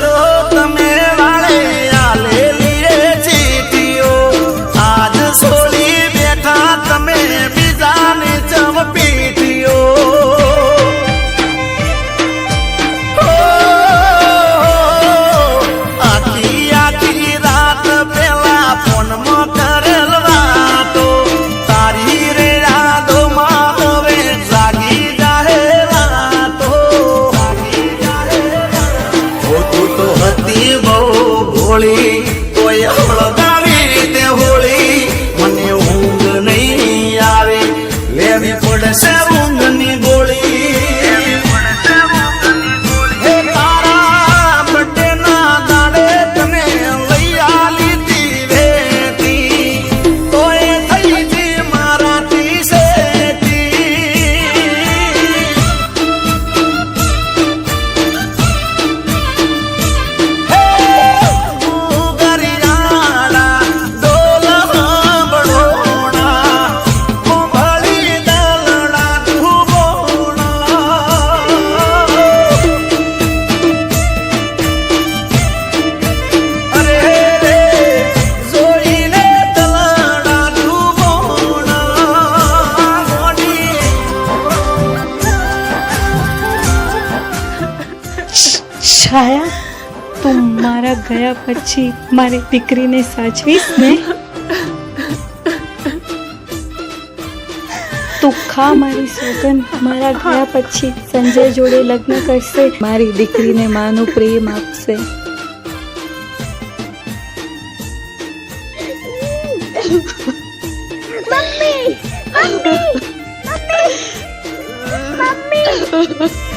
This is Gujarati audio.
કરો તમે વાળે આલેલી ચીઠીઓ આજ છોડી બેઠા તમે બીજાની ચમપીઠીઓ આખી આખી રાત પેલા ફોનમાં કરેલ વાતો તારી રે યાદોમાં હવે જાગી જાહે રાતો તું તો હતી બહુ ભોળી તોય હળગાવી દે હોળી મને ઊંઘ નહીં આવે લેવી પડશે ઊંઘની ગોળી હે તારા બર્થડેના દાડે તને લઈ આલી તી વેતી તોય થઈ જી મારાથી શેતી છાયા તું મારા ગયા પછી મારી દીકરીને સાચવીશ ને તું ખા મારી સોગન મારા ગયા પછી સંજય જોડે લગ્ન કરશે મારી દીકરીને માનો પ્રેમ આપશે મમ્મી મમ્મી મમ્મી મમ્મી